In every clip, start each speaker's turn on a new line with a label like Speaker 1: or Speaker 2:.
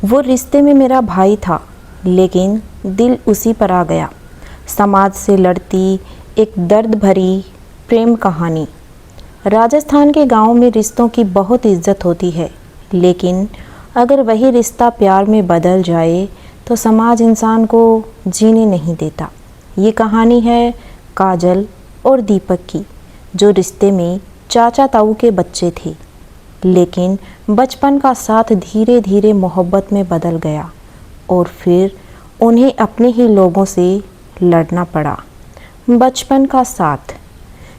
Speaker 1: वो रिश्ते में मेरा भाई था, लेकिन दिल उसी पर आ गया। समाज से लड़ती एक दर्द भरी प्रेम कहानी। राजस्थान के गांव में रिश्तों की बहुत इज्जत होती है, लेकिन अगर वही रिश्ता प्यार में बदल जाए तो समाज इंसान को जीने नहीं देता। ये कहानी है काजल और दीपक की, जो रिश्ते में चाचा ताऊ के बच्चे थे, लेकिन बचपन का साथ धीरे धीरे मोहब्बत में बदल गया और फिर उन्हें अपने ही लोगों से लड़ना पड़ा। बचपन का साथ।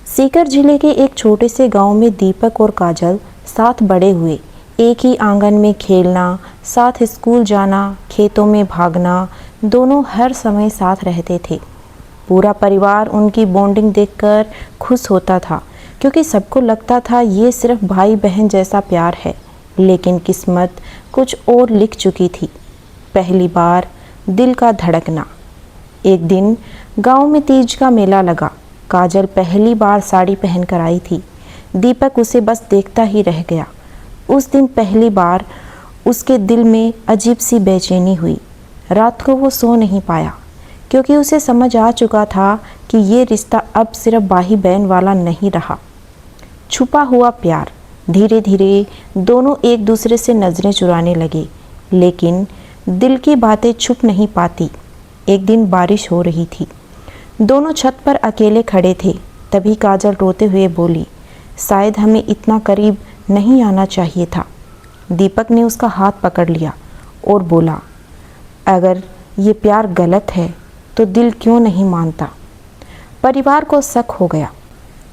Speaker 1: सीकर जिले के एक छोटे से गांव में दीपक और काजल साथ बड़े हुए। एक ही आंगन में खेलना, साथ स्कूल जाना, खेतों में भागना, दोनों हर समय साथ रहते थे। पूरा परिवार उनकी बॉन्डिंग देखकर खुश होता था, क्योंकि सबको लगता था ये सिर्फ भाई बहन जैसा प्यार है। लेकिन किस्मत कुछ और लिख चुकी थी। पहली बार दिल का धड़कना। एक दिन गांव में तीज का मेला लगा। काजल पहली बार साड़ी पहनकर आई थी। दीपक उसे बस देखता ही रह गया। उस दिन पहली बार उसके दिल में अजीब सी बेचैनी हुई। रात को वो सो नहीं पाया, क्योंकि उसे समझ आ चुका था कि ये रिश्ता अब सिर्फ भाई बहन वाला नहीं रहा। छुपा हुआ प्यार। धीरे धीरे दोनों एक दूसरे से नज़रें चुराने लगे, लेकिन दिल की बातें छुप नहीं पाती। एक दिन बारिश हो रही थी। दोनों छत पर अकेले खड़े थे। तभी काजल रोते हुए बोली, शायद हमें इतना करीब नहीं आना चाहिए था। दीपक ने उसका हाथ पकड़ लिया और बोला, अगर ये प्यार गलत है तो दिल क्यों नहीं मानता। परिवार को शक हो गया।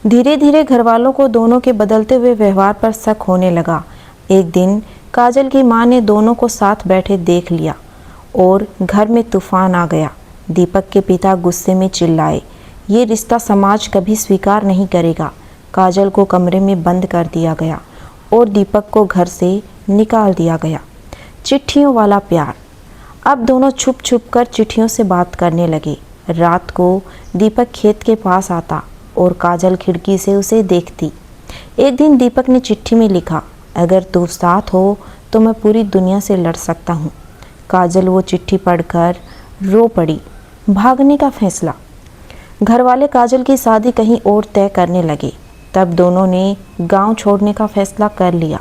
Speaker 1: धीरे धीरे घरवालों को दोनों के बदलते हुए व्यवहार पर शक होने लगा। एक दिन काजल की माँ ने दोनों को साथ बैठे देख लिया और घर में तूफान आ गया। दीपक के पिता गुस्से में चिल्लाए, ये रिश्ता समाज कभी स्वीकार नहीं करेगा। काजल को कमरे में बंद कर दिया गया और दीपक को घर से निकाल दिया गया। चिट्ठियों वाला प्यार। अब दोनों छुप छुप कर चिट्ठियों से बात करने लगे। रात को दीपक खेत के पास आता और काजल खिड़की से उसे देखती। एक दिन दीपक ने चिट्ठी में लिखा, अगर तू साथ हो तो मैं पूरी दुनिया से लड़ सकता हूँ। काजल वो चिट्ठी पढ़कर रो पड़ी। भागने का फैसला। घरवाले काजल की शादी कहीं और तय करने लगे। तब दोनों ने गांव छोड़ने का फैसला कर लिया।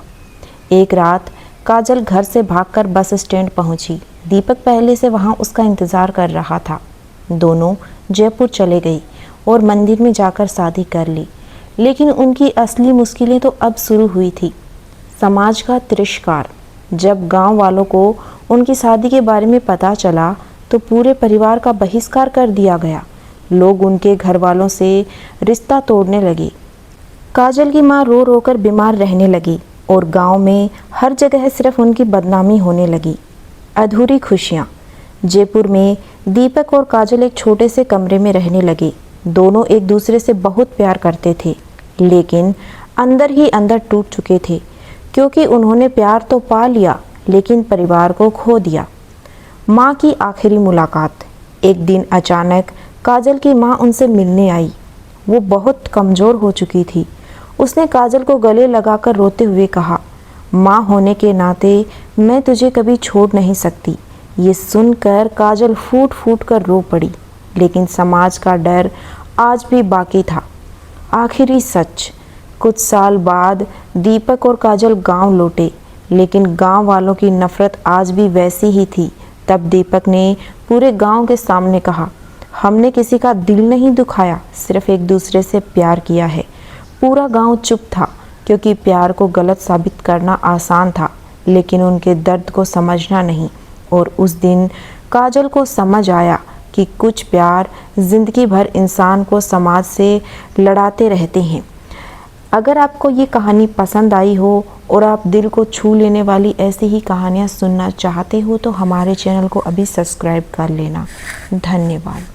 Speaker 1: एक रात काजल घर से भागकर बस स्टैंड पहुंची। दीपक पहले से वहां उसका इंतज़ार कर रहा था। दोनों जयपुर चले गई और मंदिर में जाकर शादी कर ली। लेकिन उनकी असली मुश्किलें तो अब शुरू हुई थी। समाज का तिरस्कार। जब गांव वालों को उनकी शादी के बारे में पता चला तो पूरे परिवार का बहिष्कार कर दिया गया। लोग उनके घर वालों से रिश्ता तोड़ने लगे। काजल की माँ रो रो कर बीमार रहने लगी और गांव में हर जगह सिर्फ उनकी बदनामी होने लगी। अधूरी खुशियाँ। जयपुर में दीपक और काजल एक छोटे से कमरे में रहने लगे। दोनों एक दूसरे से बहुत प्यार करते थे, लेकिन अंदर ही अंदर टूट चुके थे, क्योंकि उन्होंने प्यार तो पा लिया लेकिन परिवार को खो दिया। माँ की आखिरी मुलाकात। एक दिन अचानक काजल की माँ उनसे मिलने आई। वो बहुत कमज़ोर हो चुकी थी। उसने काजल को गले लगाकर रोते हुए कहा, माँ होने के नाते मैं तुझे कभी छोड़ नहीं सकती। ये सुनकर काजल फूट फूट कर रो पड़ी, लेकिन समाज का डर आज भी बाकी था। आखिरी सच। कुछ साल बाद दीपक और काजल गांव लौटे, लेकिन गांव वालों की नफ़रत आज भी वैसी ही थी। तब दीपक ने पूरे गांव के सामने कहा, हमने किसी का दिल नहीं दुखाया, सिर्फ एक दूसरे से प्यार किया है। पूरा गांव चुप था, क्योंकि प्यार को गलत साबित करना आसान था, लेकिन उनके दर्द को समझना नहीं। और उस दिन काजल को समझ आया कि कुछ प्यार ज़िंदगी भर इंसान को समाज से लड़ाते रहते हैं। अगर आपको ये कहानी पसंद आई हो और आप दिल को छू लेने वाली ऐसी ही कहानियाँ सुनना चाहते हो तो हमारे चैनल को अभी सब्सक्राइब कर लेना। धन्यवाद।